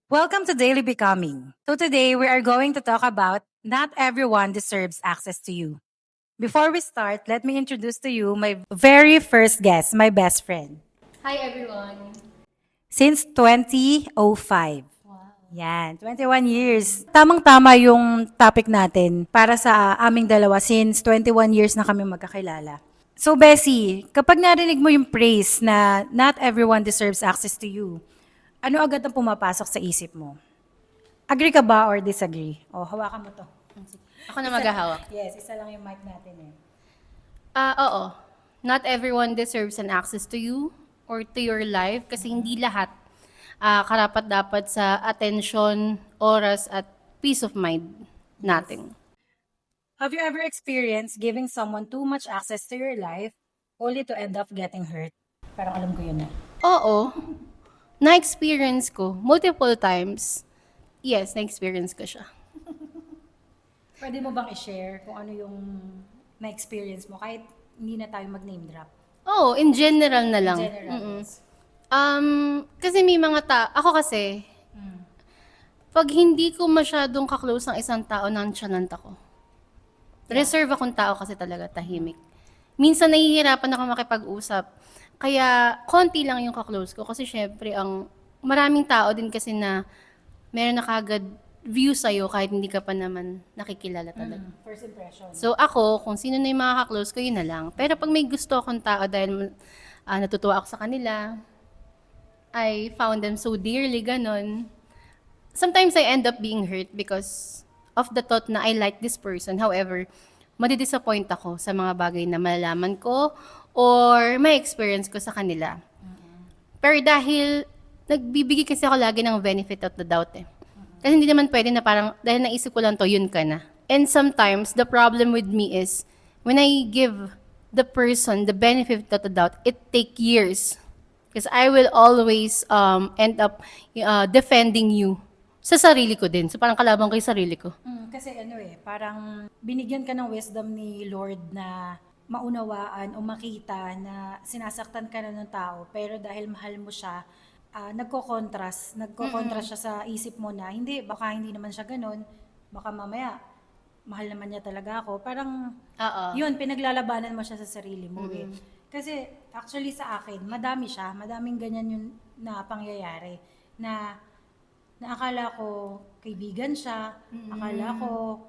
Welcome to Daily Becoming. So today we are going to talk about not everyone deserves access to you. Before we start, let me introduce to you my very first guest, my best friend. Hi everyone. Since 2005. Yan, 21 years. Tamang-tama yung topic natin para sa aming dalawa since 21 years na kami magkakilala. So Bessie, kapag narinig mo yung praise na not everyone deserves access to you, ano agad ang pumapasok sa isip mo? Agree ka ba or disagree? O, hawakan mo to. Ako na maghahawak. Yes, isa lang yung mic natin eh. Oo. Not everyone deserves an access to you or to your life kasi hindi lahat karapat-dapat sa attention, oras at peace of mind natin. Have you ever experienced giving someone too much access to your life only to end up getting hurt? Parang alam ko yun na. Oo. Na-experience ko multiple times. Yes, na-experience ko siya. Pwede mo bang i-share kung ano yung na-experience mo kahit hindi na tayo mag-name drop? Oo, in general na lang. General. Yes. Kasi may mga ako kasi, pag hindi ko masyadong kaklose ng isang tao, nonchalant ako. Reserve akong tao kasi talaga, tahimik. Minsan nahihirapan ako makipag-usap. Kaya konti lang yung kaklose ko kasi syempre maraming tao din kasi na meron na kagad view sa'yo kahit hindi ka pa naman nakikilala talaga. First impression. So ako, kung sino na yung mga kaklose ko, yun na lang. Pero pag may gusto akong tao dahil natutuwa ako sa kanila, I found them so dearly, ganon. Sometimes I end up being hurt because of the thought na I like this person. However, madidisappoint ako sa mga bagay na malalaman ko or may experience ko sa kanila. Pero dahil nagbibigay kasi ako lagi ng benefit of the doubt eh. Kasi hindi naman pwede na parang dahil naisip ko lang to, yun ka na. And sometimes the problem with me is when I give the person the benefit of the doubt, it take years. Because I will always end up defending you sa sarili ko din. So parang kalaban ko yung sarili ko. Kasi parang binigyan ka ng wisdom ni Lord na maunawaan o makita na sinasaktan ka na ng tao pero dahil mahal mo siya, nagko-contrast siya sa isip mo na baka hindi naman siya ganun, baka mamaya mahal naman niya talaga ako. Parang yun, pinaglalabanan mo siya sa sarili mo eh. Kasi actually sa akin, madaming ganyan yung na pangyayari na akala ko kaibigan siya, akala ko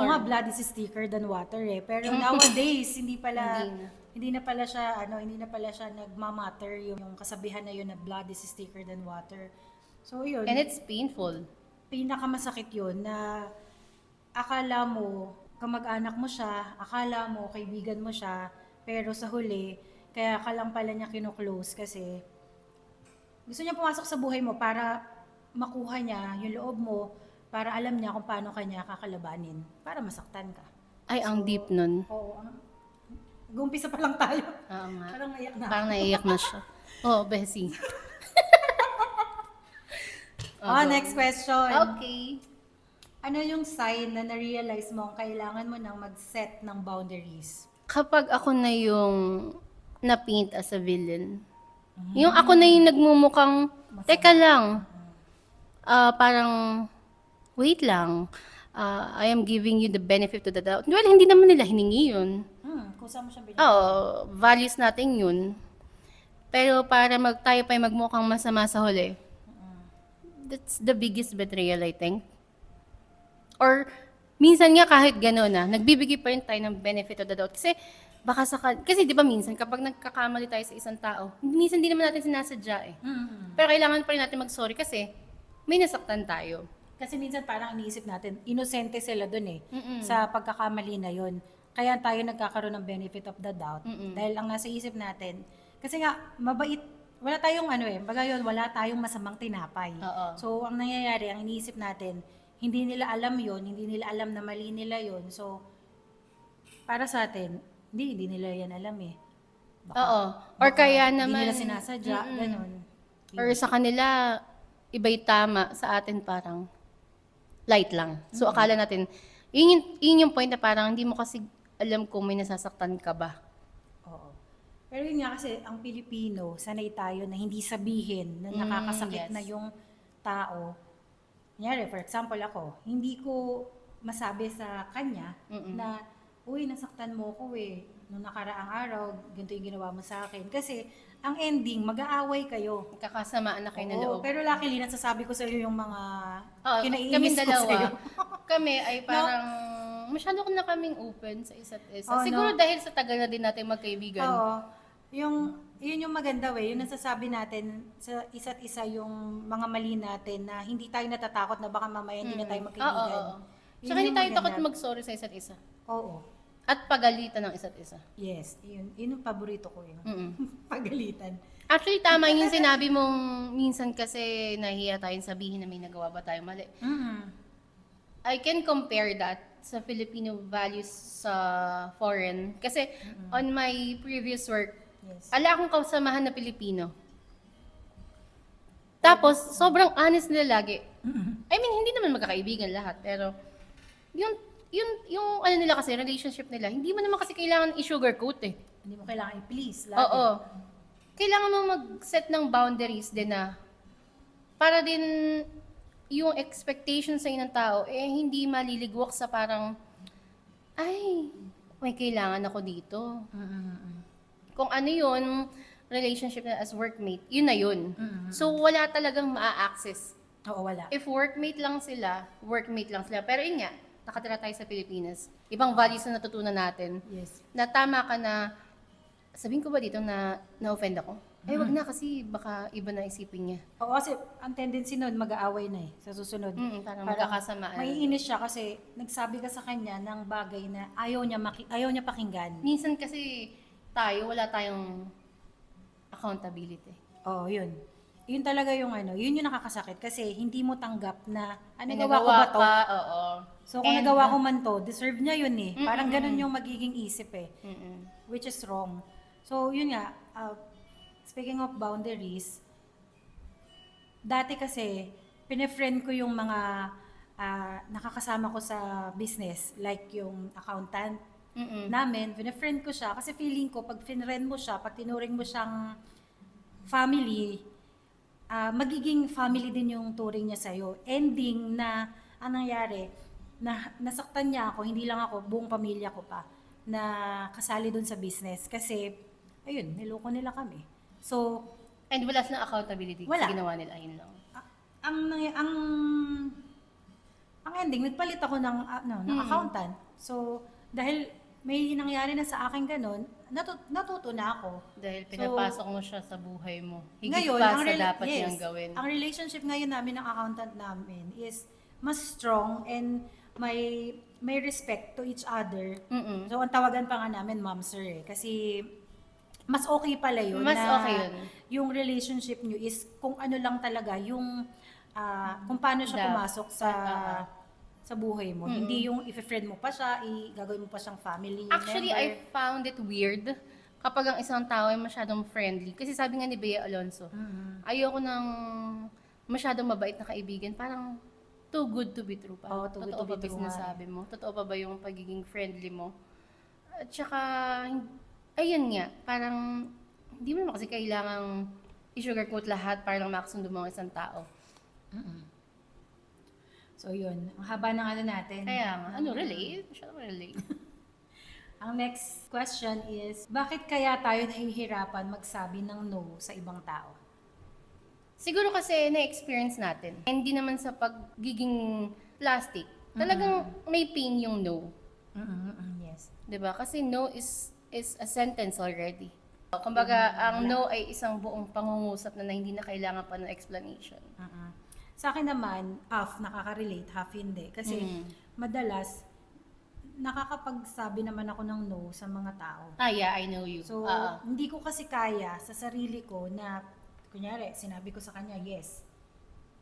nga blood is thicker than water eh. Pero nowadays, hindi na pala siya nagmamatter yung kasabihan na yun na blood is thicker than water. So yun. And it's painful. Pinakamasakit yun na akala mo kamag-anak mo siya, akala mo kaibigan mo siya, pero sa huli, kaya ka lang pala niya kino-close kasi gusto niya pumasok sa buhay mo para makuha niya yung loob mo, para alam niya kung paano kanya kakalabanin, para masaktan ka. Ay, ang deep nun. Oo, gumpisa pa lang tayo. Oo nga. Parang naiyak na. Parang naiiyak na siya. Oh, Bessie. Next question. Okay. Ano yung sign na na-realize mo ang kailangan mo nang mag-set ng boundaries? Kapag ako na yung na-paint as a villain, yung ako na yung nagmumukhang, teka lang, parang, wait lang, I am giving you the benefit of the doubt. Well, hindi naman nila hiningi yun. Kung saan mo siya binigyan? Oo, values natin yun. Pero para tayo pa yung magmukhang masama sa huli, that's the biggest betrayal, I think. Or, minsan nga kahit gano'n nagbibigay pa rin tayo ng benefit of the doubt. Kasi, kasi di ba minsan, kapag nagkakamali tayo sa isang tao, minsan di naman natin sinasadya eh. Pero kailangan pa rin natin mag-sorry kasi may nasaktan tayo. Kasi minsan parang iniisip natin, inosente sila dun eh, sa pagkakamali na yun. Kaya tayo nagkakaroon ng benefit of the doubt. Dahil ang nasa isip natin, kasi nga, mabait, wala tayong wala tayong masamang tinapay. So, ang nangyayari, ang iniisip natin, hindi nila alam yon, hindi nila alam na mali nila yon. So, para sa atin, hindi nila yan alam eh. Or kaya Hindi naman, nila sinasadya, ganun. or sa kanila, iba'y tama, sa atin parang light lang. So akala natin, yun yung point na parang hindi mo kasi alam kung may nasasaktan ka ba. Oo. Pero yun nga kasi, ang Pilipino, sanay tayo na hindi sabihin na nakakasakit yes. na yung tao, kunyari, for example ako, hindi ko masabi sa kanya na, uy, nasaktan mo ko nung nakaraang araw, ganito yung ginawa mo sa akin. Kasi, ang ending, mag-aaway kayo. Kakasamaan na kayo ng Oo, loob. pero luckily, nasasabi ko sa iyo yung mga Oo, kinaiinis kaming ko dalawa. sa'yo. Kami ay parang masyado na kaming open sa isa't isa. Oh, Siguro no? dahil sa tagal na din natin magkaibigan. Oo. Yun yung maganda yung nasasabi natin sa isa't isa yung mga mali natin na hindi tayo natatakot na baka mamaya hindi na tayo Oo, magkaibigan. oo. Yun Saka hindi yung tayo takot maganda. mag-sorry sa isa't isa. Oo. At pagalitan ng isa't isa. Yes. Yun yung paborito ko yun. Mm-mm. Pagalitan. Actually, tama yung sinabi mong minsan kasi nahiya tayong sabihin na may nagawa ba tayo mali. I can compare that sa Filipino values sa foreign. Kasi on my previous work, Yes. ala akong kasamahan na Pilipino. Tapos, sobrang honest nila lagi. I mean, hindi naman magkakaibigan lahat, pero yung ano nila kasi, relationship nila, hindi mo naman kasi kailangan i-sugarcoat eh. Hindi mo kailangan i-please. Lagi. Oo. Kailangan mo mag-set ng boundaries din na para din yung expectation sa ng tao, hindi maliligwak sa parang, ay, may kailangan ako dito. Kung ano yun, relationship na as workmate, yun na yun. So, wala talagang maa-access. Oo, wala. If workmate lang sila, workmate lang sila. Pero yun nga, nakatira tayo sa Pilipinas. Ibang values na natutunan natin. Yes. Na tama ka na, sabihin ko ba dito na na-offend ako? Ay, wag na kasi baka iba na isipin niya. Oo, kasi ang tendency nun, mag-aaway na sa susunod. Parang magkakasamaan. Maiinis siya kasi nagsabi ka sa kanya ng bagay na ayaw niya pakinggan. Minsan kasi wala tayong accountability. Oo, yun. Yun talaga yung yun yung nakakasakit kasi hindi mo tanggap na May nagawa ko ba to? ka, oo. So kung And- nagawa ko man to, deserve niya yun eh. Parang ganun yung magiging isip eh. Which is wrong. So yun nga, speaking of boundaries, dati kasi, pinefriend ko yung mga nakakasama ko sa business, like yung accountant namin, pinefriend ko siya kasi feeling ko, pag finrend mo siya, pag tinuring mo siyang family, magiging family din yung turing niya sa'yo. Ending na, anong nangyari, nasaktan niya ako, hindi lang ako, buong pamilya ko pa, na kasali dun sa business. Kasi, ayun, niloko nila kami. So, And wala silang accountability Wala. sa ginawa nila. Ayun lang. ang ending, nagpalit ako ng accountant. So, dahil may nangyari na sa akin ganun, natuto na ako. Dahil pinapasok mo siya sa buhay mo. Higit Ngayon, pa sa dapat yes, niyang gawin. ang relationship ngayon namin ng accountant namin is mas strong and may respect to each other. So, ang tawagan pa nga namin, ma'am, sir, kasi mas okay pala yun. Mas na okay yun. Yung relationship nyo is kung ano lang talaga, yung kung paano siya pumasok sa buhay mo. Hindi yung if-friend mo pa siya, gagawin mo pa siyang family Actually, member. I found it weird kapag ang isang tao ay masyadong friendly. Kasi sabi nga ni Bea Alonso, ayoko ng masyadong mabait na kaibigan. Parang too good to be true. Parang, Too good totoo to be pa ba true sinasabi mo? Totoo pa ba yung pagiging friendly mo? At saka, ayun nga, parang hindi mo naman kasi kailangang i-sugarcoat lahat para lang makasundo mo ang isang tao. So yun, ang haba ng natin. Kaya nga, relate? Masyadong relate. Ang next question is, bakit kaya tayo nahihirapan magsabi ng no sa ibang tao? Siguro kasi na-experience natin. Hindi naman sa pagiging plastic. Talagang may pain yung no. Yes. 'Di ba? Kasi no is a sentence already. Kumbaga, ang no ay isang buong pangungusap na hindi na kailangan pa ng explanation. Sa akin naman, half nakaka-relate, half hindi. Kasi madalas, nakakapagsabi naman ako ng no sa mga tao. Yeah, I know you. So, hindi ko kasi kaya sa sarili ko na, kunyari, sinabi ko sa kanya, yes.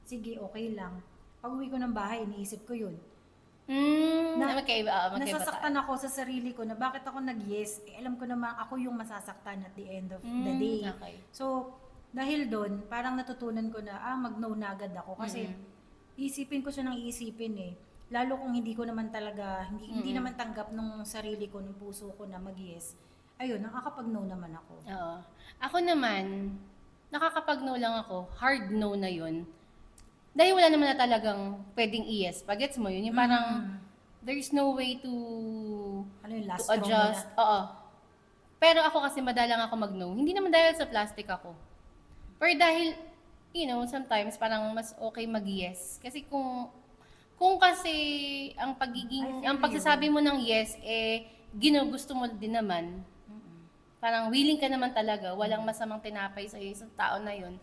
Sige, okay lang. Pag uwi ko ng bahay, iniisip ko yun. Magkaiba Nasasaktan ako sa sarili ko na bakit ako nag-yes. Alam ko naman ako yung masasaktan at the end of the day. Okay. So, dahil doon, parang natutunan ko na, mag-no na agad ako. Kasi, isipin ko siya ng iisipin eh. Lalo kung hindi ko naman talaga, hindi naman tanggap nung sarili ko, nung puso ko na mag-yes. Ayun, nakakapag-no naman ako. Ako naman, nakakapag-no lang ako. Hard no na yun. Dahil wala naman na talagang pwedeng i-yes. Pagets mo yun? Yung parang, there's no way to Ano yung last to straw mo adjust. na? Oo. Pero ako kasi madalang ako mag-no. Hindi naman dahil sa plastic ako. Pero dahil, sometimes parang mas okay mag-yes. Kasi kung kasi ang pagsasabi mo ng yes, ginugusto mo din naman, parang willing ka naman talaga, walang masamang tinapay sa isang tao na yun.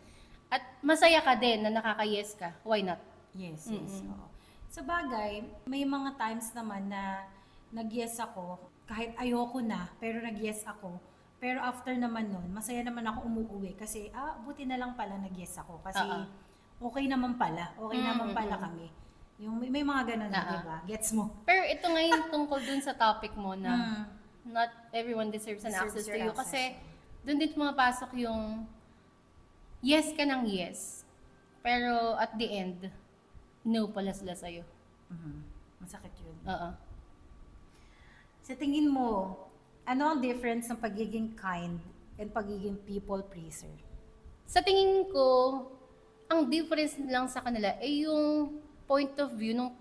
At masaya ka din na nakaka-yes ka. Why not? Yes, yes. Oo. Sa bagay, may mga times naman na nag-yes ako, kahit ayoko na, pero nag-yes ako. Pero after naman nun, masaya naman ako umuwi kasi, buti na lang pala nag-yes ako. Kasi okay naman pala. Okay naman pala kami. Yung may mga ganun, di ba? Gets mo? Pero ito ngayon tungkol dun sa topic mo na not everyone deserves an Deserves access to your you. access. Kasi dun din pumapasok yung yes ka ng yes. Pero at the end, no pala sila sa'yo. Masakit yun. Oo. Sa tingin mo, ano ang difference ng pagiging kind and pagiging people pleaser? Sa tingin ko, ang difference lang sa kanila ay yung point of view nung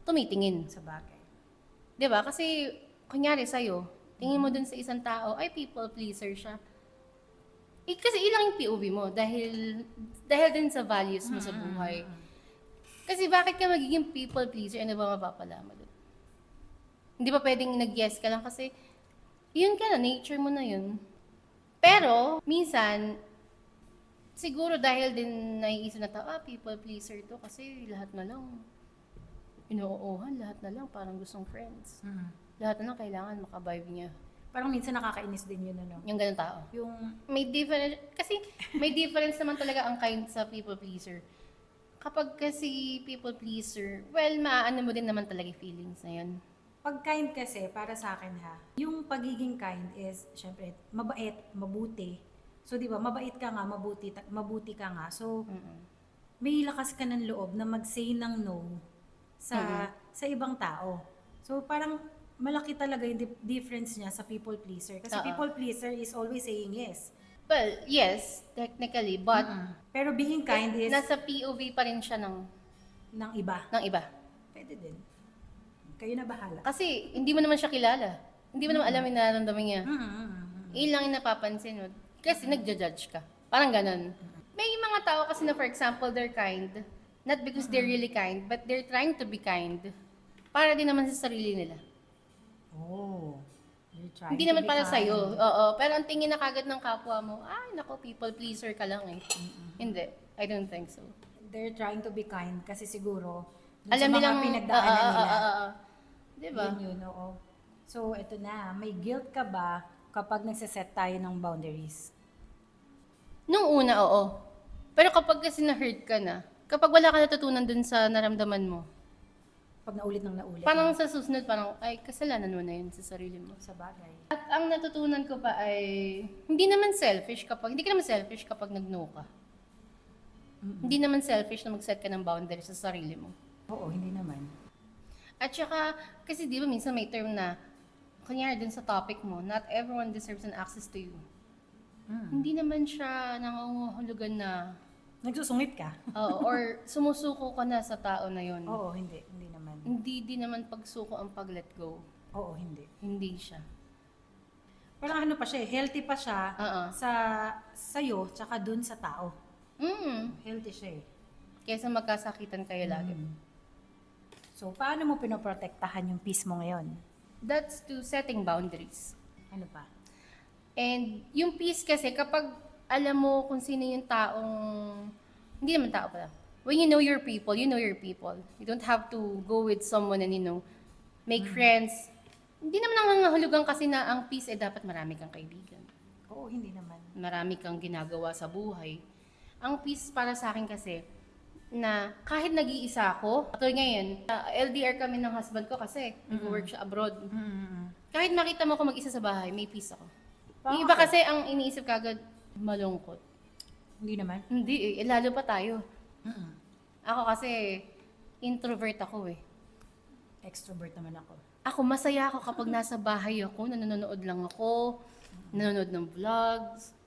tumitingin. Sa bagay. 'Di ba? Kasi, kunyari sa'yo, tingin mo dun sa isang tao, ay people pleaser siya. Kasi ilang yung POV mo dahil din sa values mo sa buhay. Kasi bakit ka magiging people pleaser? Ano ba mapapala mo dun? Hindi ba pwedeng nag-yes ka lang kasi yun ka na, nature mo na yun. Pero, minsan, siguro dahil din naiisip na tao, people pleaser to kasi lahat na lang inoohan, lahat na lang parang gustong friends. Lahat na lang kailangan makavibe niya. Parang minsan nakakainis din yun, ano? Yung ganun tao. Yung, May difference naman talaga ang kind sa people pleaser. Kapag kasi people pleaser, well, maaano mo din naman talaga yung feelings na yun. pag kind kasi, para sa akin ha, yung pagiging kind is, syempre, mabait, mabuti. So, di ba, mabait ka nga, mabuti ka nga. So, may lakas ka ng loob na mag-say ng no sa ibang tao. So, parang malaki talaga yung difference niya sa people pleaser. Kasi people pleaser is always saying yes. Well, yes, technically, but Pero being kind is nasa POV pa rin siya ng iba. iba. Pwede din. Kayo na bahala. Kasi hindi mo naman siya kilala. Hindi mo naman alam yung nararamdaman niya. Mm-hmm. Yun lang yung napapansin mo. Kasi nagja-judge ka. Parang ganun. May mga tao kasi na, for example, they're kind. Not because they're really kind, but they're trying to be kind. Para din naman sa sarili nila. Oh. You're trying Hindi to naman be para kind. sa'yo. Oo. Pero ang tingin na kagad ng kapwa mo, ay, nako, people pleaser ka lang eh. Hindi. I don't think so. They're trying to be kind kasi siguro dun Alam sa mga nilang pinagdaanan nila. Diba? Yun, oo. So, eto na. May guilt ka ba kapag nagsaset tayo ng boundaries? Nung una, oo. Pero kapag kasi na-hurt ka na, kapag wala ka natutunan dun sa naramdaman mo, Pag naulit ng naulit. parang sa susunod, parang, ay, kasalanan mo na yun sa sarili mo. Sa bagay. At ang natutunan ko pa ay, hindi ka naman selfish kapag nag-no ka. Hindi naman selfish na mag-set ka ng boundaries sa sarili mo. Oo, hindi naman. At saka, kasi di ba minsan may term na, kunyari dun sa topic mo, not everyone deserves an access to you. Hindi naman siya nangangahulugan na, Nagsusungit ka? or sumusuko ka na sa tao na yon. Oo, hindi. Hindi naman. Hindi din naman pagsuko ang pag-let go. Oo, hindi. Hindi siya. Parang ano pa siya, healthy pa siya Oo. sa'yo, tsaka dun sa tao. Healthy siya eh. Kesa magkasakitan kayo lagi. So, paano mo pinoprotektahan yung peace mo ngayon? That's to setting boundaries. Ano pa? And yung peace kasi, kapag alam mo kung sino yung taong, hindi naman tao pala. When you know your people, you know your people. You don't have to go with someone and make friends. Hindi naman nangangahulugan kasi na ang peace ay dapat marami kang kaibigan. Oo, hindi naman. Marami kang ginagawa sa buhay. Ang peace para sa akin kasi, na kahit nag-iisa ako, katulad ngayon, LDR kami ng husband ko kasi nag-work siya abroad. Kahit makita mo ako mag-isa sa bahay, may peace ako. Yung iba kasi ang iniisip kagad, malungkot. Hindi naman. Hindi lalo pa tayo. Ako kasi, introvert ako eh. Extrovert naman ako. Ako, masaya ako kapag nasa bahay ako, nanonood lang ako, nanonood ng vlogs.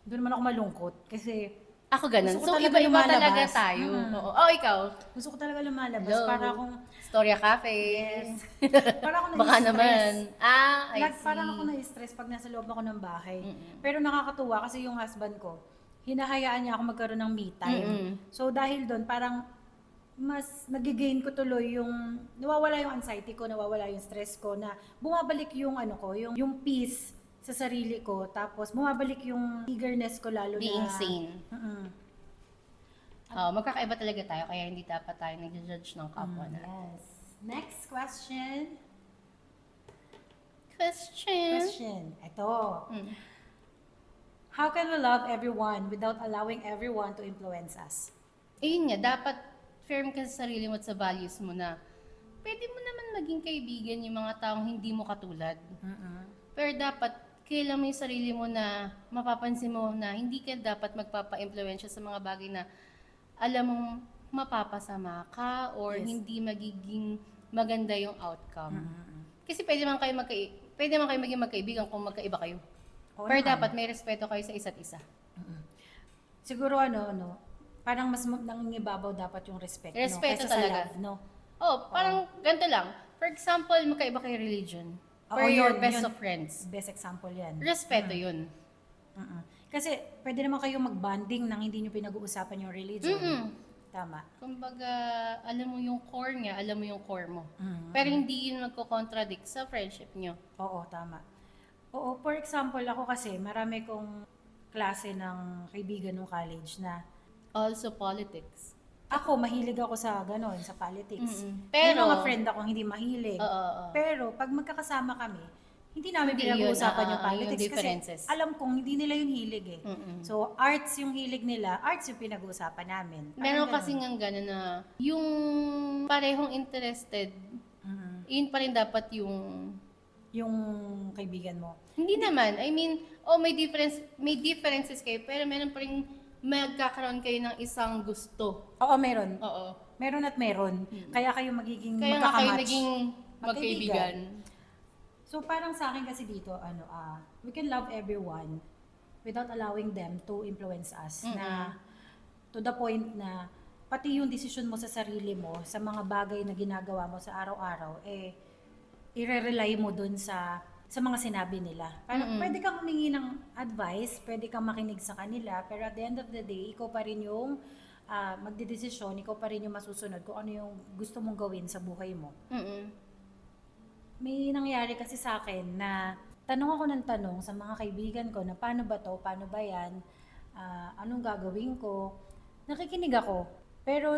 Doon naman ako malungkot kasi Ako ganun. Gusto ko So, talaga iba-iba talaga lumalabas. tayo. Oo. Oh, ikaw? Gusto ko talaga lumalabas Hello. para akong, Storya Cafe. yes, para akong Baka na-stress. naman. I Like, see. parang ako na-stress pag nasa loob ako ng bahay. Pero nakakatuwa kasi yung husband ko, hinahayaan niya ako magkaroon ng me time. So dahil doon, parang mas nagigain ko tuloy yung, nawawala yung anxiety ko, nawawala yung stress ko, na bumabalik yung ano ko, yung peace sa sarili ko, tapos bumabalik yung eagerness ko lalo Being na. sane. Magkakaiba talaga tayo, kaya hindi dapat tayo nag-judge ng kapwa natin. Yes. Next question. Question. Ito. How can we love everyone without allowing everyone to influence us? Ayun nga, dapat firm ka sa sarili mo at sa values mo na pwede mo naman maging kaibigan yung mga taong hindi mo katulad. Pero dapat kailan mo yung sarili mo na mapapansin mo na hindi ka dapat magpapa-impluwensya sa mga bagay na alam mong mapapasama ka or Yes. hindi magiging maganda yung outcome. Kasi pwede man kayo maging magkaibigan kung magkaiba kayo. Oo Pero naman. dapat may respeto kayo sa isa't isa. Siguro parang mas nangingibabaw dapat yung respect, Respeto kaysa talaga. sa love, no? Parang ganito lang. For example, magkaiba kayo religion. Oo, Or your yun, best yun. of friends. Best example yan. Respeto yun. Kasi pwede naman kayo mag-bonding nang hindi nyo pinag-uusapan yung religion. Tama. Kumbaga, alam mo yung core niya, alam mo yung core mo. Pero hindi yun magko-contradict sa friendship nyo. Oo, tama. Oo, for example, ako kasi, marami kong klase ng kaibigan ng college na Also politics. ako, mahilig ako sa sa politics. Pero- May mga friend akong hindi mahilig. Oo. Pero, pag magkakasama kami, hindi namin Hindi pinag-uusapan yun, yung politics. yung Kasi differences. alam kong hindi nila yung hilig eh. So, arts yung hilig nila, arts yung pinag-uusapan namin. Parang Meron ganun. kasi nga gano'n na yung parehong interested, yun pa rin dapat yung Yung kaibigan mo. hindi naman. I mean, may differences kayo, pero meron pa rin magkakaroon kayo ng isang gusto. Oo, meron. Oo. Meron at meron. Kaya kayo magiging Kaya nga kayo magkakamatch. naging magkaibigan. So parang sa akin kasi dito, we can love everyone without allowing them to influence us. Na to the point na pati yung decision mo sa sarili mo, sa mga bagay na ginagawa mo sa araw-araw, i-rely mo dun sa mga sinabi nila. Parang pwede kang humingi ng advice, pwede kang makinig sa kanila, pero at the end of the day, ikaw pa rin yung magdedesisyon, ikaw pa rin yung masusunod kung ano yung gusto mong gawin sa buhay mo. May nangyari kasi sa akin na tanong ako ng tanong sa mga kaibigan ko na paano ba to, paano ba yan, anong gagawin ko. Nakikinig ako. Pero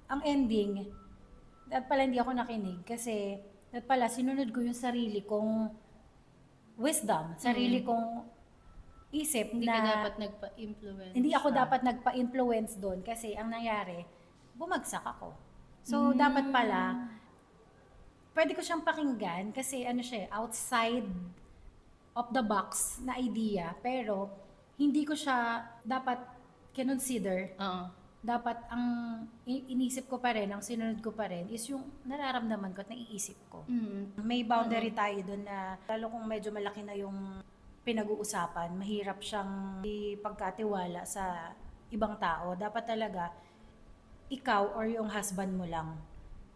ang ending, dapat pala hindi ako nakinig kasi dapat pala sinunod ko yung sarili kong wisdom, sarili kong isip Hindi na ka dapat nagpa-influence. hindi ako dapat nagpa-influence doon kasi ang nangyari, bumagsak ako. So, dapat pala, pwede ko siyang pakinggan kasi outside of the box na idea, pero hindi ko siya dapat consider. Oo. Dapat ang inisip ko pa rin, ang sinunod ko pa rin, is yung nararamdaman ko at naiisip ko. May boundary tayo doon na, lalo kung medyo malaki na yung pinag-uusapan, mahirap siyang ipagkatiwala sa ibang tao. Dapat talaga, ikaw or yung husband mo lang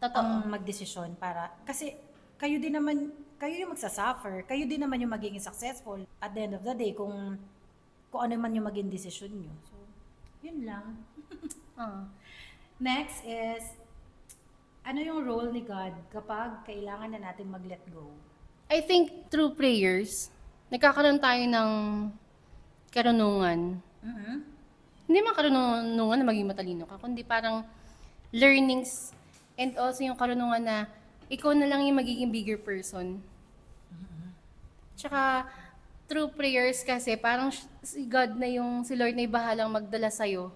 ang magdesisyon para, kasi kayo yung magsasuffer, kayo din naman yung magiging successful at the end of the day kung ano man yung maging desisyon nyo. So, yun lang. Next is, ano yung role ni God kapag kailangan na natin mag-let go? I think through prayers, nagkakaroon tayo ng karunungan. Hindi man karunungan na maging matalino ka, kundi parang learnings and also yung karunungan na ikaw na lang yung magiging bigger person. Tsaka, through prayers kasi, parang si God na si Lord na yung bahalang magdala sa'yo.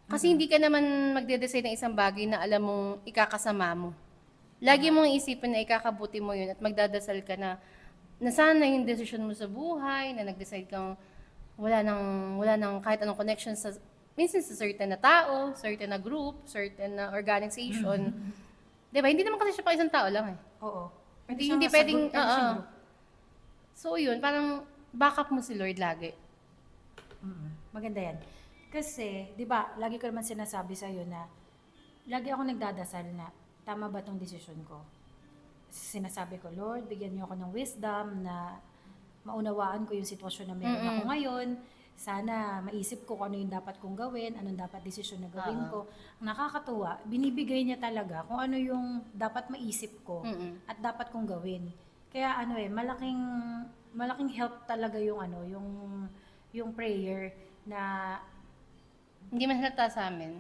Kasi hindi ka naman magde-decide ng isang bagay na alam mong ikakasama mo. Lagi mong isipin na ikakabuti mo yun at magdadasal ka na sana yung decision mo sa buhay, na nag-decide kang wala nang kahit anong connection minsan sa certain na tao, certain na group, certain na organization. Diba? Hindi naman kasi siya pa isang tao lang eh. Oo. Hindi pwedeng, So yun, parang backup mo si Lord lagi. Maganda yan. Kasi, di ba, lagi ko naman sinasabi sa'yo na, lagi ako nagdadasal na, tama ba tong desisyon ko? Sinasabi ko, Lord, bigyan niyo ako ng wisdom na maunawaan ko yung sitwasyon na meron ako ngayon. Sana maisip ko kung ano yung dapat kong gawin, anong dapat desisyon na gawin ko. Ang nakakatuwa, binibigay niya talaga kung ano yung dapat maisip ko at dapat kong gawin. Kaya malaking help talaga yung yung prayer na Hindi man halata sa amin.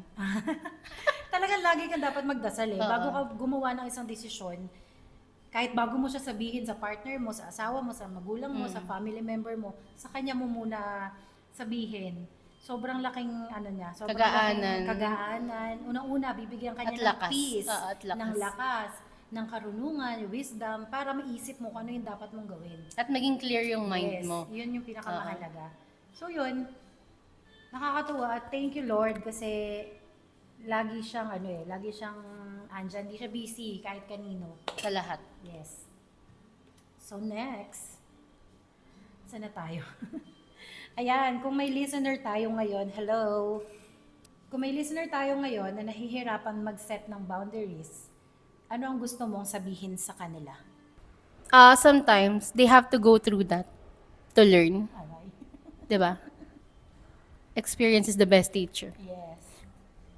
talagang lagi kang dapat magdasal eh. Oo. Bago ka gumawa ng isang desisyon, kahit bago mo siya sabihin sa partner mo, sa asawa mo, sa magulang mo, sa family member mo, sa kanya mo muna sabihin. Sobrang laking sobrang Kagaanan. laking kagaanan. Unang-una, bibigyan kanya At ng lakas. peace, Oo, at lakas. ng lakas, ng karunungan, wisdom, para maisip mo kung ano yung dapat mong gawin. At maging clear yung mind Yes, mo. yun yung pinakamahalaga. So yun, nakakatuwa at thank you Lord kasi lagi siyang lagi siyang andyan, hindi siya busy kahit kanino. Sa lahat. Yes. So next, saan na tayo? Ayan, kung may listener tayo ngayon, hello. Kung may listener tayo ngayon na nahihirapan mag-set ng boundaries, ano ang gusto mong sabihin sa kanila? Sometimes, they have to go through that to learn. Alay. 'Di ba? Experience is the best teacher. Yes.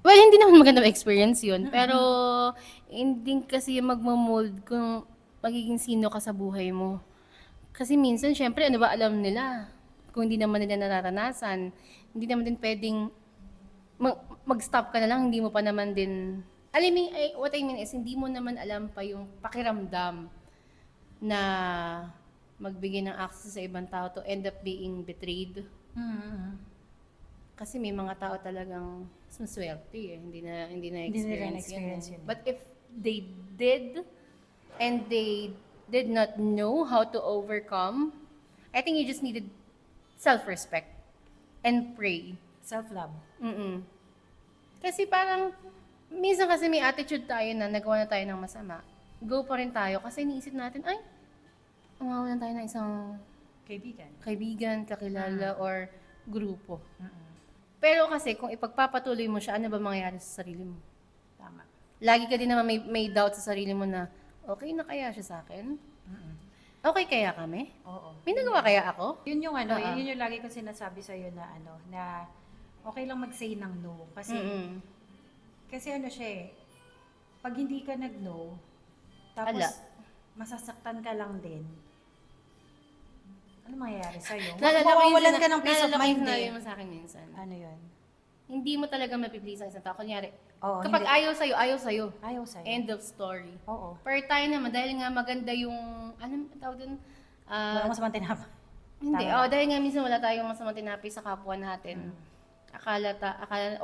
Well, hindi naman magandang experience yun. Pero, hindi kasi magmamold kung magiging sino ka sa buhay mo. Kasi minsan, syempre, ano ba alam nila? Kung hindi naman nila nararanasan, hindi naman din pwedeng mag-stop ka na lang, hindi mo pa naman din... what I mean is, hindi mo naman alam pa yung pakiramdam na magbigay ng access sa ibang tao to end up being betrayed. Mm-hmm. Kasi may mga tao talagang maswerte eh. Hindi na Hindi nila experience na-experience yun. yun eh. But if they did and they did not know how to overcome, I think you just needed self-respect and pray. Self-love. Kasi parang minsan kasi may attitude tayo na nagawa na tayo ng masama. Go pa rin tayo kasi iniisip natin, ay, umawalan tayo ng isang kaibigan, kakilala, or grupo. Pero kasi kung ipagpapatuloy mo siya, ano ba mangyayari sa sarili mo? Tama. Lagi ka din naman may doubt sa sarili mo na, okay na kaya siya sa akin? Okay kaya kami? Oo. May nagawa kaya ako? Yun yung yun yung lagi ko sinasabi sa iyo na na okay lang mag-say ng no kasi kasi siya eh, pag hindi ka nag-no, tapos Ala. masasaktan ka lang din. Ano mangyayari sa'yo? Naalala ko yung Mawawalan ka ng peace of naalala ko mind yung sinabi eh. mo sa akin minsan. Ano yun? Hindi mo talaga mapiplease ang isang tao. Kunyari, Oo, kapag hindi. ayaw sa'yo, ayaw sa'yo. Ayaw sa'yo. End of story. Oo. Pero tayo naman, dahil nga maganda yung, tawag dun? Walang masamang tinapa. Hindi. Tama. Dahil nga minsan wala tayong masamang tinapi sa kapwa natin. Akala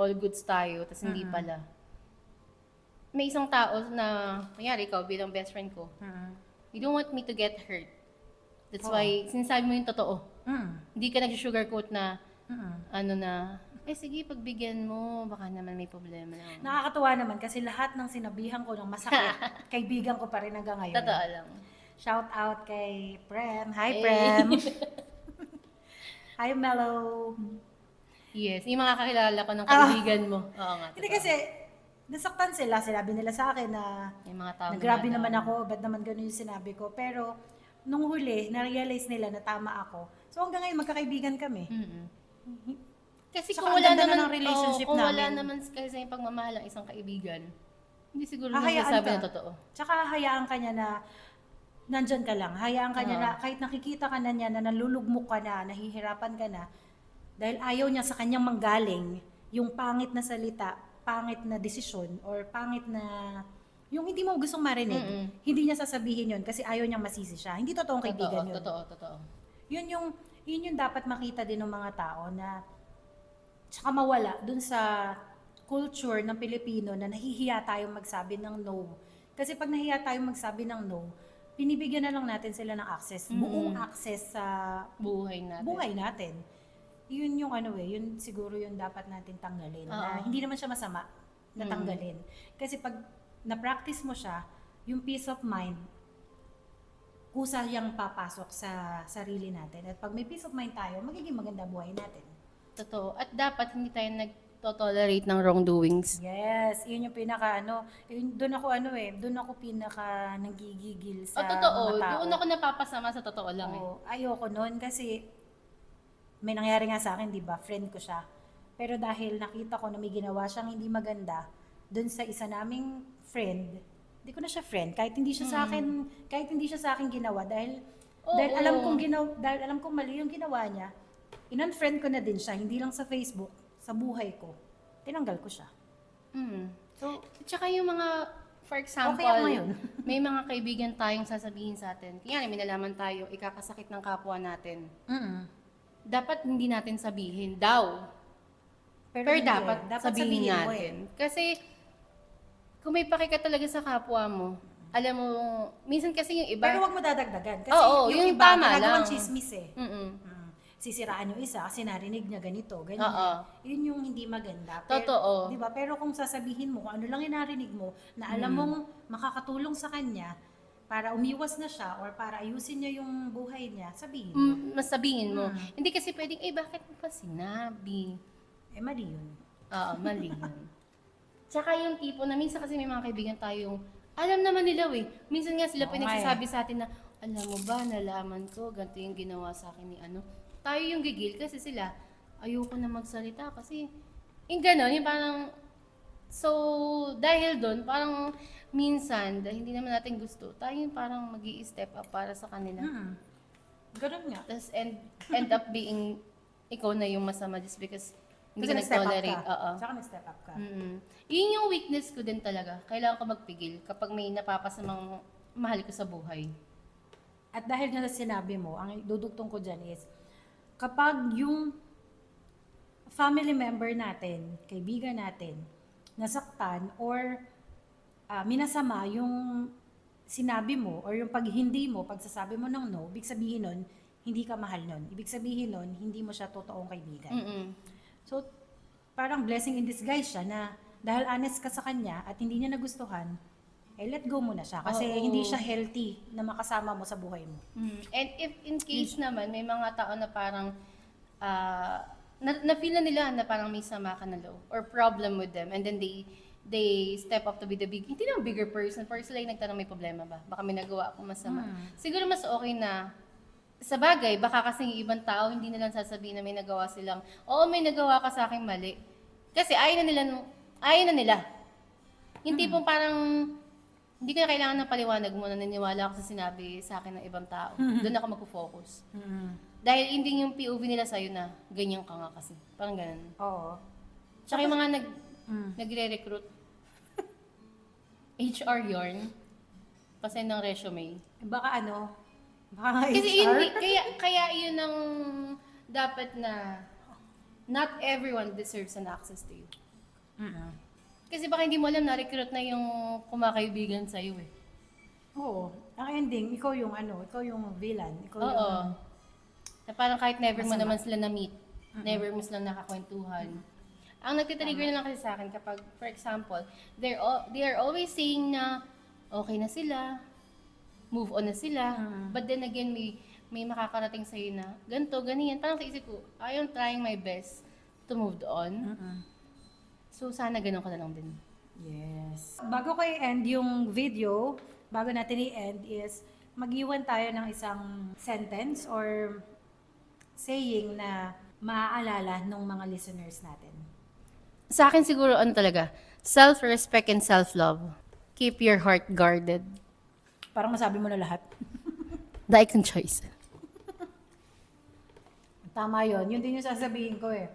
all goods tayo, tas hindi pala. May isang tao na, kunyari ikaw bilang best friend ko, you don't want me to get hurt. That's why, sinasabi mo yung totoo. Hindi ka nag-sugarcoat na, sige, pagbigyan mo, baka naman may problema lang. Nakakatuwa naman kasi lahat ng sinabihan ko ng masakit, kaibigan ko pa rin hanggang ngayon. Totoo lang. Shout out kay Prem. Hi, Hey. Prem. Hi, Mellow. Yes, yung mga kakilala ko ng kaibigan mo. Oo nga. Hindi totoo. kasi, nasaktan sila. Sinabi nila sa akin na, Yung mga tao grabe na naman ako, ba't naman ganun yung sinabi ko. Pero, nung huli, na-realize nila na tama ako. So, hanggang ngayon, magkakaibigan kami. Kasi Saka kung ang wala ganda na naman, ng relationship kung wala namin. naman kasi yung pagmamahal ng isang kaibigan, hindi siguro Hahayaan nagsasabi ka. na totoo. Tsaka hayaan ka niya na nandyan ka lang. Hayaan ka niya na kahit nakikita ka na niya na nalulugmok ka na, nahihirapan ka na, dahil ayaw niya sa kanyang manggaling yung pangit na salita, pangit na desisyon, or pangit na yung hindi mo gustong marinig. Hindi niya sasabihin yun kasi ayaw niyang masisi siya. Hindi totoong kaibigan yun. Totoo. Yun yung dapat makita din ng mga tao na tsaka mawala dun sa culture ng Pilipino na nahihiya tayong magsabi ng no. Kasi pag nahihiya tayong magsabi ng no, pinibigyan na lang natin sila ng access, buong access sa buhay natin. Yun yung yun siguro yung dapat natin tanggalin. Na hindi naman siya masama na tanggalin. Kasi pag na-practice mo siya, yung peace of mind, kusa yang papasok sa sarili natin. At pag may peace of mind tayo, magiging maganda buhay natin. Totoo. At dapat hindi tayo nag-tolerate ng wrongdoings. Yes, yun yung pinaka doon ako pinaka nanggigigil O sa totoo, mga tao. doon ako napapasama sa totoo lang eh. Oo, ayoko noon kasi may nangyari nga sa akin, 'di ba? Friend ko siya. Pero dahil nakita ko na may ginawa siyang hindi maganda doon sa isa naming friend, hindi ko na siya friend kahit hindi siya sa akin, kahit hindi siya sa akin ginawa dahil Oo. alam kong mali yung ginawa niya. In-unfriend ko na din siya, hindi lang sa Facebook, sa buhay ko. Tinanggal ko siya. Mm. So, Tsaka yung mga, for example, Okay ako ngayon. may mga kaibigan tayong sasabihin sa atin. Kaya may nalaman tayo, ikakasakit ng kapwa natin. Dapat hindi natin sabihin daw. Pero hindi, dapat sabihin mo natin. Kasi, kung may paki ka talaga sa kapwa mo, alam mo, minsan kasi yung iba, Pero wag mo dadagdagan. Kasi Oo, yung iba, tama ginagawang lang. chismis eh. mm Sisiraan yung isa kasi narinig niya ganito, ganyan. Oo. Yun yung hindi maganda. Totoo. Di ba? Pero kung sasabihin mo, kung ano lang yung narinig mo, na alam mong makakatulong sa kanya para umiwas na siya or para ayusin niya yung buhay niya, sabihin mo. Mas sabihin mo. Hindi kasi pwedeng, bakit mo pa sinabi? Eh, mali yun. Oo, mali yun. Tsaka yung tipo na minsan kasi may mga kaibigan tayong alam naman nila Minsan nga sila Oo pinagsasabi sa atin na, alam mo ba, nalaman ko, ganito yung ginawa sa akin ni ano. Tayo yung gigil kasi sila, ayoko na magsalita kasi, yung gano'n, yung parang, so, dahil doon, parang minsan, dahil hindi naman natin gusto, tayo yung parang step up para sa kanila. Ganun nga. Tapos end up being ikaw na yung masama just because hindi Kasi ka nag-step up nag-tolerate. ka. Oo. Tsaka nag-step up ka. Yun yung weakness ko din talaga. Kailangan ko magpigil kapag may napapasamang mahal ko sa buhay. At dahil nga sa sinabi mo, ang dudugtong ko dyan is, kapag yung family member natin, kaibigan natin, nasaktan or minasama yung sinabi mo or yung pag hindi mo, pagsasabi mo ng no, ibig sabihin nun, hindi ka mahal nun. Ibig sabihin nun, hindi mo siya totoong kaibigan. So, parang blessing in disguise siya na dahil honest ka sa kanya at hindi niya nagustuhan, let go mo na siya. Kasi Oo. hindi siya healthy na makasama mo sa buhay mo. And if in case naman, may mga tao na parang na-feel na nila na parang may sama ka na loob or problem with them and then they step up to be the hindi naman bigger person, pero sila yung nagtanong may problema ba? Baka may nagawa akong masama. Siguro mas okay na sa bagay, baka kasi yung ibang tao hindi nilang sasabihin na may nagawa silang, oo, may nagawa ka sa akin mali. Kasi ayaw na nila. Yung tipong parang, hindi ko na kailangan ng paliwanag mo na naniniwala ako sa sinabi sa akin ng ibang tao. Doon ako magpo-focus. Dahil hindi yung POV nila sa'yo na ganyan ka nga kasi. Parang ganun. Oo. Tsaka yung mga nagre-recruit. HR yarn. Pasend ng resume. Baka baka Kasi HR? kaya yun ang dapat na not everyone deserves an access to you. Kasi baka hindi mo alam na-recruit na yung kumakaibigan sa'yo Oo. Ang ending, ikaw yung villain. Ikaw Oo. yung, Na parang kahit never mo Masama. naman sila na-meet, never mo sila nakakwentuhan. Ang nagtitrigger na lang kasi sa akin kapag, for example, they are always saying na okay na sila, move on na sila, but then again, may makakarating sa'yo na ganito, ganyan. Parang sa isip ko, I am trying my best to move on. So, sana ganun ka na lang din. Yes. Bago ko i-end yung video, bago natin i-end is, mag-iwan tayo ng isang sentence or saying na maaalala ng mga listeners natin. Sa akin siguro, talaga, self-respect and self-love. Keep your heart guarded. Parang masabi mo na lahat. The icon choice. Tama yon. Yun din yung sasabihin ko eh.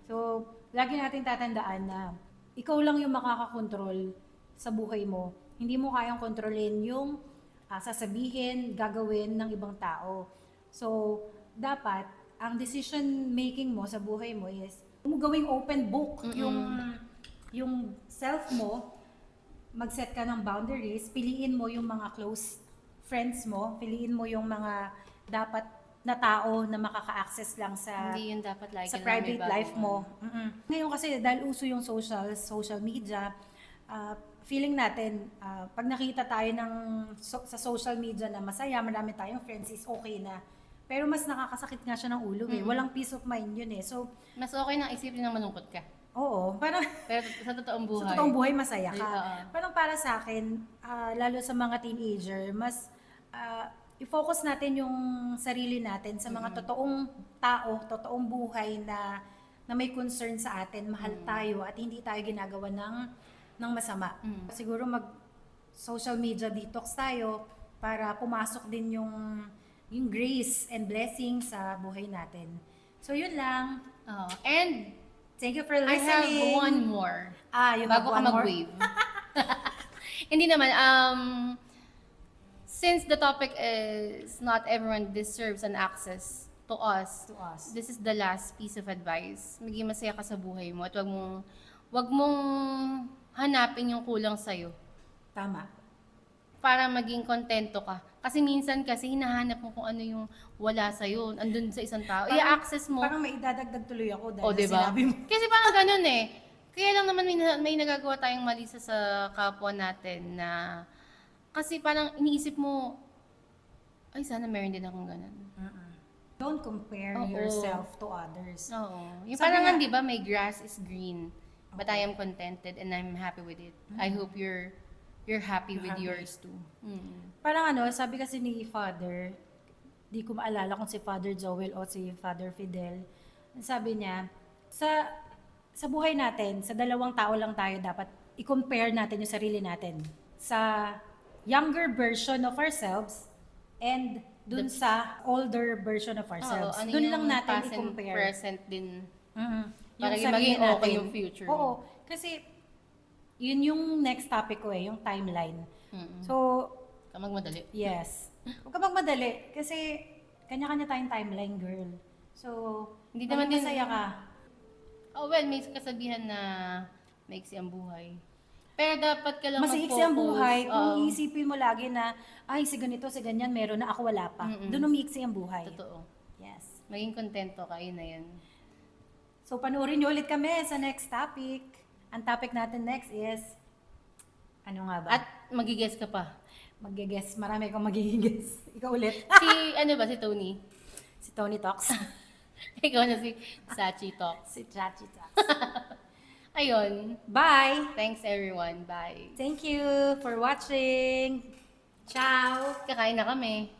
So, lagi natin tatandaan na ikaw lang yung makakakontrol sa buhay mo. Hindi mo kayang kontrolin yung sasabihin, gagawin ng ibang tao. So, dapat, ang decision making mo sa buhay mo is, gawing open book yung self mo, mag-set ka ng boundaries, piliin mo yung mga close friends mo, piliin mo yung mga dapat na tao na makaka-access lang sa Hindi yun dapat lagi sa na may private bago life mo. Ngayon kasi dahil uso yung social media, feeling natin pag nakita tayo sa social media na masaya, marami tayong friends is okay na Pero mas nakakasakit nga siya ng ulo eh. Walang peace of mind yun eh. So, Mas okay nang isipin na malungkot ka. oo, parang Pero sa totoong buhay. sa totoong buhay masaya ka. Ay, oo. Parang para sa akin, lalo sa mga teenager, mas i-focus natin yung sarili natin sa mga totoong tao, totoong buhay na may concern sa atin, mahal tayo at hindi tayo ginagawa ng masama. Siguro mag social media detox tayo para pumasok din yung grace and blessing sa buhay natin. So yun lang. Oh, and Thank you for I have listening. one more. You have Bago ka one more? mag-wave. Hindi naman, since the topic is not everyone deserves an access to us, To us. this is the last piece of advice. Maging masaya ka sa buhay mo at wag mong hanapin yung kulang sa'yo Tama. para maging kontento ka. Kasi minsan kasi hinahanap mo kung ano yung wala sa'yo, andun sa isang tao. I-access mo. Parang may idadagdag tuloy ako dahil O, diba? sinabi mo. Kasi parang ganun eh. Kaya lang naman may nagagawa tayong mali sa kapwa natin na kasi parang iniisip mo, ay sana meron din akong ganun. Don't compare Oo. yourself to others. Oo. Yung Sabi parang nga- di ba, may grass is green, but I am contented and I'm happy with it. I hope you're happy with happy. yours too. Parang sabi kasi ni Father, di ko maalala kung si Father Joel o si Father Fidel, sabi niya, sa buhay natin, sa dalawang tao lang tayo dapat i-compare natin yung sarili natin sa younger version of ourselves and dun sa older version of ourselves. Oo, ano Dun yung lang natin past and i-compare. present din. Mhm. Para sarili maging okay natin. yung future. Oo. Kasi, yun yung next topic ko yung timeline. So, Ka magmadali. yes. Huwag ka magmadali. Kasi, kanya-kanya tayong timeline, girl. So, Hindi maging naman din- masaya ka. Oh, well, may kasabihan na maiksi ang buhay. Pero dapat ka lang Masiiksi ang buhay kung Oo. iisipin mo lagi na, ay, si ganito, si ganyan, meron na, ako wala pa. Doon umiiksi ang buhay. Totoo. Yes. Maging kontento ka, yun na yun. So, panoorin niyo ulit kami sa next topic. Ang topic natin next is, ano nga ba? At magigess ka pa. Mag-guess. Marami akong magiging-guess. Ikaw ulit. Ano ba, si Tony? Si Tony Talks. Ikaw na si Sachi Talks. Si Chachi Talks. Ayun. Bye! Thanks everyone. Bye. Thank you for watching. Ciao! Kakain na kami.